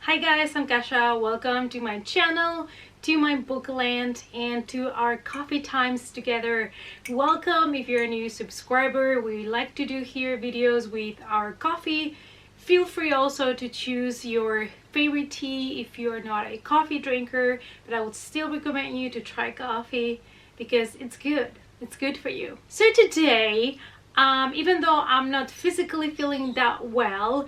Hi guys, I'm Kasha. Welcome to my channel, to my bookland, and to our coffee times together. Welcome if you're a new subscriber. We like to do here videos with our coffee. Feel free also to choose your favorite tea if you're not a coffee drinker, but I would still recommend you to try coffee because it's good. It's good for you. So today, even though I'm not physically feeling that well,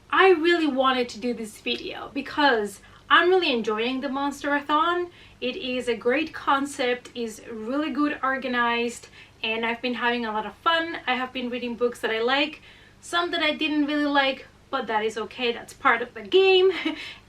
I really wanted to do this video because I'm really enjoying the monster-a-thon. It is a great concept, is really good organized, and I've been having a lot of fun. I have been reading books that I like, some that I didn't really like, but that is okay, that's part of the game.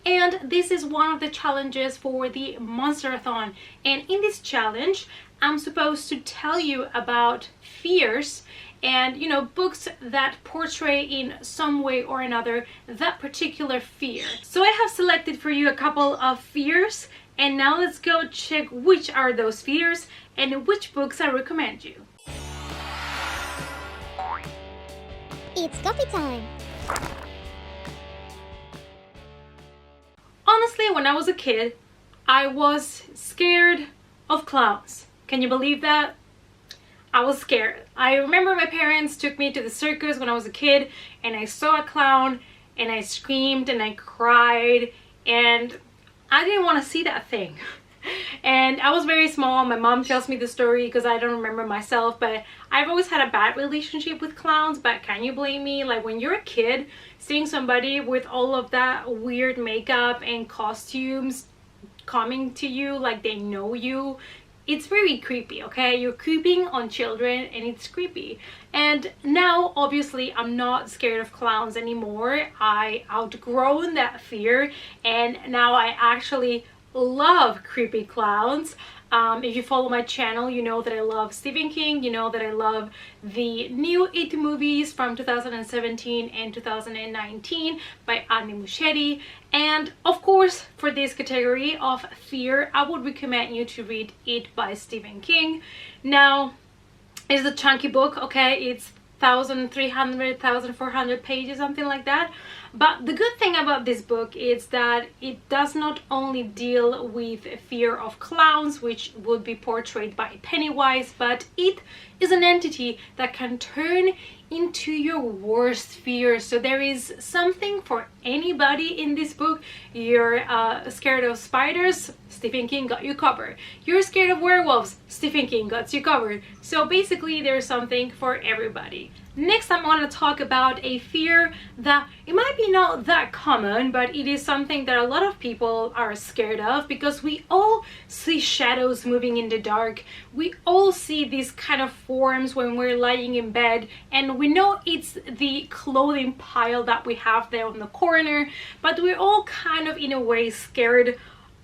And this is one of the challenges for the monster-a-thon. And in this challenge, I'm supposed to tell you about fears and books that portray in some way or another that particular fear. So I have selected for you a couple of fears, and now let's go check which are those fears and which books I recommend you. It's coffee time! Honestly, when I was a kid, I was scared of clowns. Can you believe that? I was scared. I remember my parents took me to the circus when I was a kid, and I saw a clown and I screamed and I cried and I didn't want to see that thing. And I was very small. My mom tells me the story because I don't remember myself, but I've always had a bad relationship with clowns. But can you blame me? Like, when you're a kid, seeing somebody with all of that weird makeup and costumes coming to you like they know you, it's very creepy, okay? You're creeping on children and it's creepy. And now, obviously, I'm not scared of clowns anymore. I outgrown that fear, and now I actually love creepy clowns. If you follow my channel, you know that I love Stephen King. You know that I love the new It movies from 2017 and 2019 by Andy Muschietti. And of course, for this category of fear, I would recommend you to read It by Stephen King. Now, it's a chunky book, okay? It's 1,300, 1,400 pages, something like that. But the good thing about this book is that it does not only deal with fear of clowns, which would be portrayed by Pennywise, but it is an entity that can turn into your worst fears. So there is something for anybody in this book. You're scared of spiders, Stephen King got you covered. You're scared of werewolves, Stephen King got you covered. So basically there's something for everybody. Next, I want to talk about a fear that it might be not that common, but it is something that a lot of people are scared of, because we all see shadows moving in the dark. We all see these kind of forms when we're lying in bed, and we know it's the clothing pile that we have there on the corner, but we're all kind of in a way scared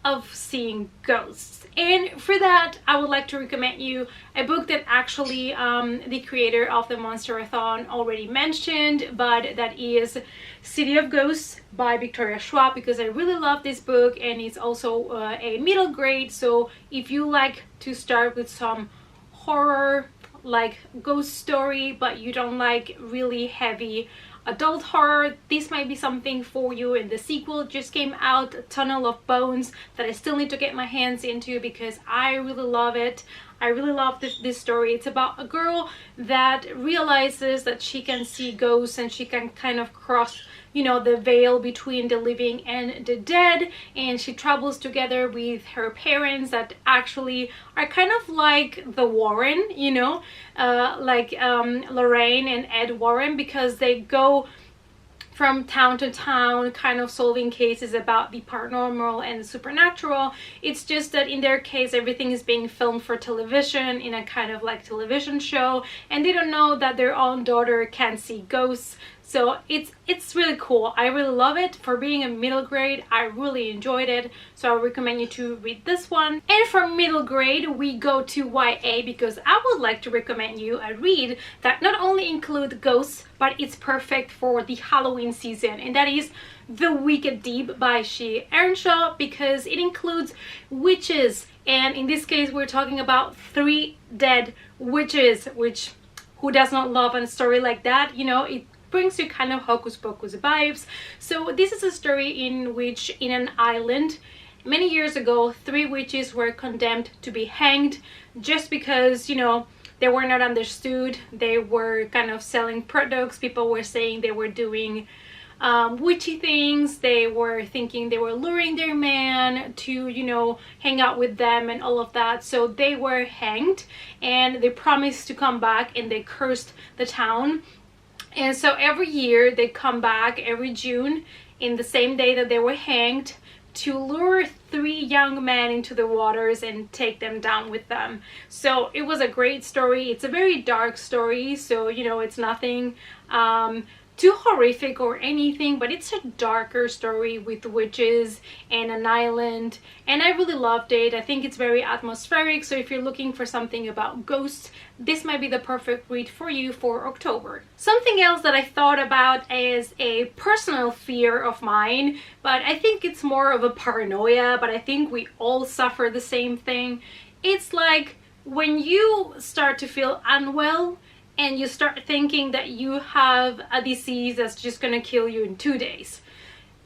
of seeing ghosts. And for that, I would like to recommend you a book that actually the creator of the monster-a-thon already mentioned, but that is City of Ghosts by Victoria Schwab, because I really love this book, and it's also a middle grade. So if you like to start with some horror, like ghost story, but you don't like really heavy adult horror, this might be something for you. And the sequel just came out, Tunnel of Bones, that I still need to get my hands into because I really love it. I really love this story. It's about a girl that realizes that she can see ghosts and she can kind of cross, the veil between the living and the dead, and she travels together with her parents that actually are kind of like the Warren, like Lorraine and Ed Warren, because they go from town to town kind of solving cases about the paranormal and the supernatural. It's just that in their case everything is being filmed for television in a kind of like television show, and they don't know that their own daughter can see ghosts. So it's really cool. I really love it. For being a middle grade, I really enjoyed it. So I recommend you to read this one. And from middle grade, we go to YA, because I would like to recommend you a read that not only includes ghosts, but it's perfect for the Halloween season. And that is The Wicked Deep by Shea Earnshaw, because it includes witches. And in this case, we're talking about 3 dead witches, which who does not love a story like that? It brings you kind of hocus pocus vibes. So this is a story in which in an island many years ago 3 witches were condemned to be hanged just because, you know, they were not understood. They were kind of selling products. People were saying they were doing witchy things. They were thinking they were luring their man to, you know, hang out with them and all of that. So they were hanged, and they promised to come back, and they cursed the town. And so every year they come back every June in the same day that they were hanged to lure 3 young men into the waters and take them down with them. So it was a great story. It's a very dark story, so, you know, it's nothing too horrific or anything, but it's a darker story with witches and an island, and I really loved it. I think it's very atmospheric, so if you're looking for something about ghosts, this might be the perfect read for you for October. Something else that I thought about is a personal fear of mine, but I think it's more of a paranoia, but I think we all suffer the same thing. It's like when you start to feel unwell and you start thinking that you have a disease that's just gonna kill you in 2 days.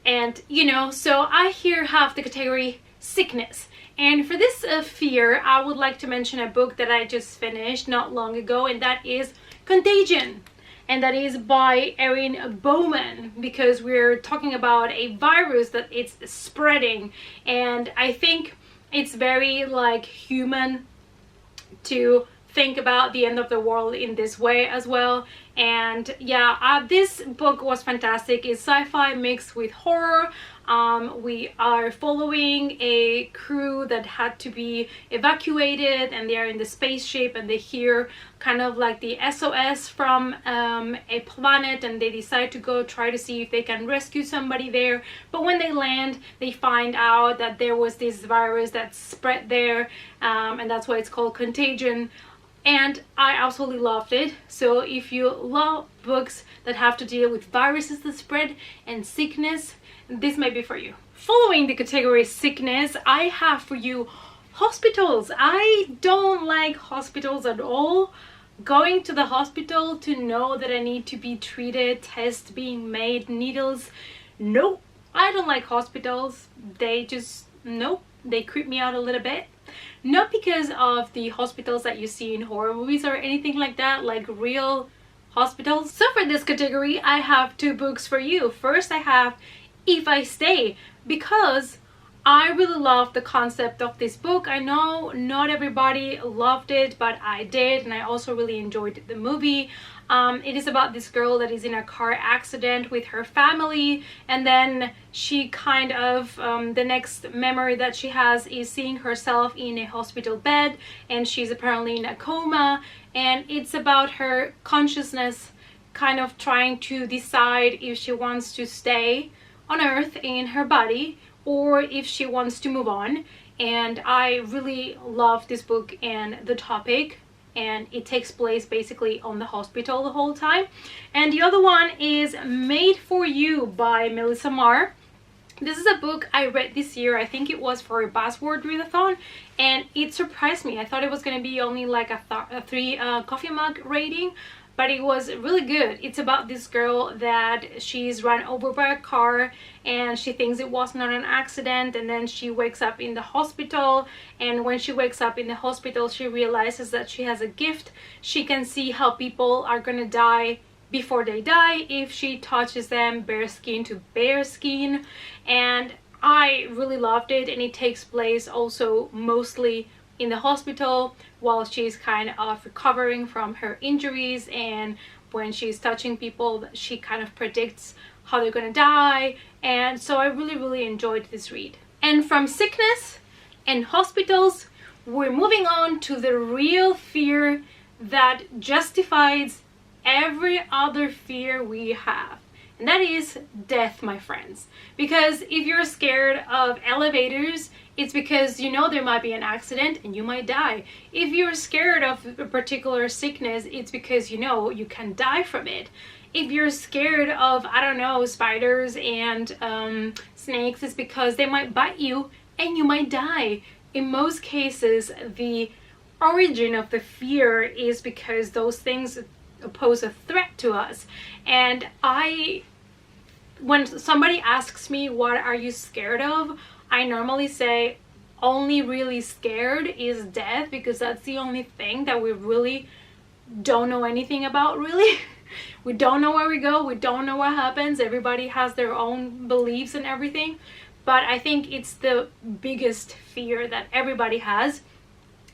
And, you know, so I here have the category sickness. And for this fear, I would like to mention a book that I just finished not long ago, and that is Contagion. And that is by Erin Bowman, because we're talking about a virus that it's spreading. And I think it's very like human to think about the end of the world in this way as well. And yeah, this book was fantastic. It's sci-fi mixed with horror. We are following a crew that had to be evacuated, and they are in the spaceship, and they hear kind of like the SOS from a planet, and they decide to go try to see if they can rescue somebody there. But when they land, they find out that there was this virus that spread there, and that's why it's called Contagion. And I absolutely loved it. So if you love books that have to deal with viruses that spread and sickness, this might be for you. Following the category sickness, I have for you hospitals. I don't like hospitals at all. Going to the hospital to know that I need to be treated, tests being made, needles. Nope, I don't like hospitals. They just, nope, they creep me out a little bit. Not because of the hospitals that you see in horror movies or anything like that, like real hospitals. So for this category, I have 2 books for you. First, I have If I Stay, because I really love the concept of this book. I know not everybody loved it, but I did, and I also really enjoyed the movie. It is about this girl that is in a car accident with her family, and then she kind of, the next memory that she has is seeing herself in a hospital bed, and she's apparently in a coma, and it's about her consciousness kind of trying to decide if she wants to stay on Earth in her body or if she wants to move on. And I really love this book and the topic, and it takes place basically on the hospital the whole time. And the other one is Made for You by Melissa Marr. This is a book I read this year. I think it was for a Buzzword readathon, and it surprised me. I thought it was going to be only like a 3 coffee mug rating, but it was really good. It's about this girl that she's run over by a car, and she thinks it was not an accident, and then she wakes up in the hospital, and when she wakes up in the hospital, she realizes that she has a gift. She can see how people are gonna die before they die if she touches them bare skin to bare skin. And I really loved it, and it takes place also mostly in the hospital while she's kind of recovering from her injuries, and when she's touching people, she kind of predicts how they're gonna die. And so I really enjoyed this read. And from sickness and hospitals, we're moving on to the real fear that justifies every other fear we have, and that is death, my friends. Because if you're scared of elevators, it's because you know there might be an accident and you might die. If you're scared of a particular sickness, it's because you know you can die from it. If you're scared of, I don't know, spiders and snakes, it's because they might bite you and you might die. In most cases, the origin of the fear is because those things pose a threat to us. And when somebody asks me what are you scared of, I normally say only really scared is death, because that's the only thing that we really don't know anything about, really. We don't know where we go, we don't know what happens. Everybody has their own beliefs and everything, but I think it's the biggest fear that everybody has,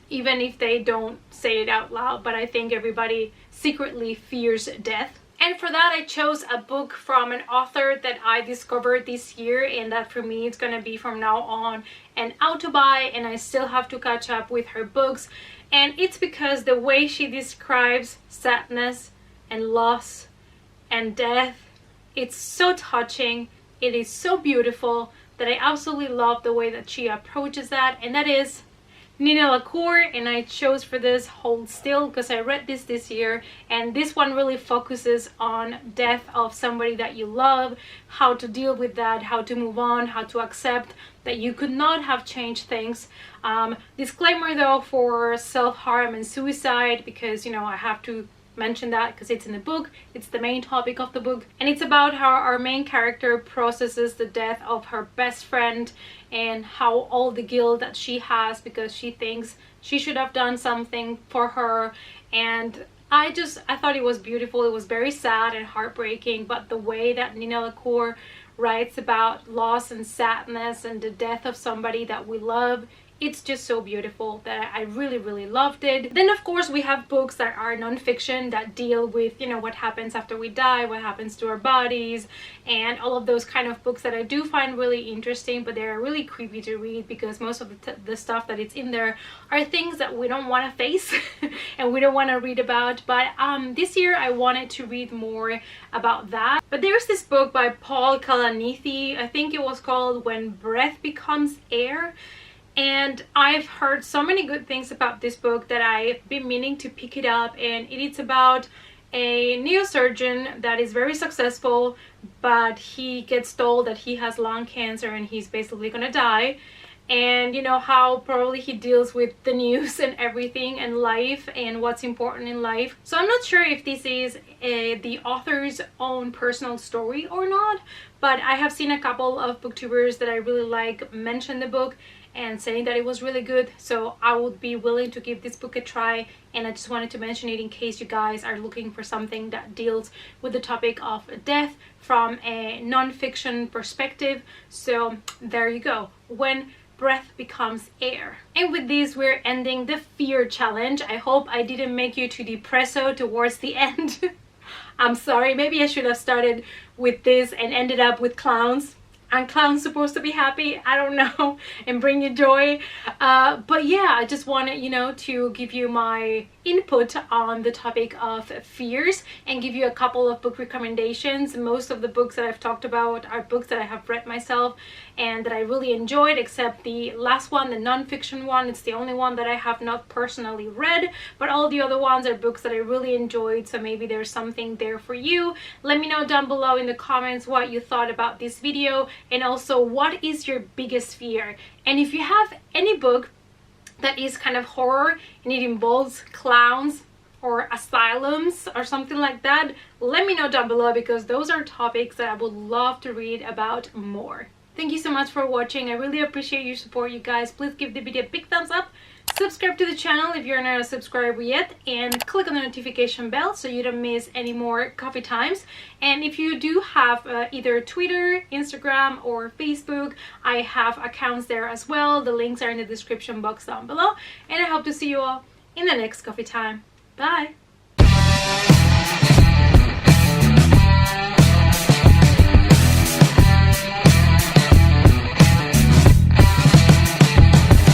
even if they don't say it out loud. But I think everybody secretly fears death. And for that, I chose a book from an author that I discovered this year, and that for me it's gonna be from now on an auto buy, and I still have to catch up with her books. And it's because the way she describes sadness and loss and death, it's so touching, it is so beautiful, that I absolutely love the way that she approaches that. And that is Nina LaCour, and I chose for this Hold Still because I read this year, and this one really focuses on death of somebody that you love, how to deal with that, how to move on, how to accept that you could not have changed things. Disclaimer though for self-harm and suicide, because I have to mention that because it's in the book, it's the main topic of the book, and it's about how our main character processes the death of her best friend and how all the guilt that she has because she thinks she should have done something for her. And I thought it was beautiful. It was very sad and heartbreaking, but the way that Nina LaCour writes about loss and sadness and the death of somebody that we love, it's just so beautiful that I really, really loved it. Then of course we have books that are nonfiction that deal with, what happens after we die, what happens to our bodies, and all of those kind of books that I do find really interesting, but they're really creepy to read because most of the stuff that it's in there are things that we don't want to face and we don't want to read about. But this year I wanted to read more about that. But there's this book by Paul Kalanithi, I think it was called When Breath Becomes Air. And I've heard so many good things about this book that I've been meaning to pick it up. And it is about a neurosurgeon that is very successful, but he gets told that he has lung cancer and he's basically gonna die. And how probably he deals with the news and everything and life and what's important in life. So I'm not sure if this is the author's own personal story or not, but I have seen a couple of booktubers that I really like mention the book and saying that it was really good, so I would be willing to give this book a try. And I just wanted to mention it in case you guys are looking for something that deals with the topic of death from a non-fiction perspective. So there you go, When Breath Becomes Air. And with this we're ending the fear challenge. I hope I didn't make you too depresso towards the end. I'm sorry, maybe I should have started with this and ended up with clowns. Aren't clowns supposed to be happy? I don't know, and bring you joy. But yeah, I just wanted, to give you my input on the topic of fears and give you a couple of book recommendations. Most of the books that I've talked about are books that I have read myself and that I really enjoyed, except the last one, the non-fiction one. It's the only one that I have not personally read, but all the other ones are books that I really enjoyed, so maybe there's something there for you. Let me know down below in the comments what you thought about this video, and also what is your biggest fear. And if you have any book that is kind of horror and it involves clowns or asylums or something like that, let me know down below, because those are topics that I would love to read about more. Thank you so much for watching. I really appreciate your support, you guys. Please give the video a big thumbs up. Subscribe to the channel if you're not a subscriber yet, and click on the notification bell so you don't miss any more coffee times. And if you do have either Twitter, Instagram, or Facebook, I have accounts there as well. The links are in the description box down below, and I hope to see you all in the next coffee time. Bye!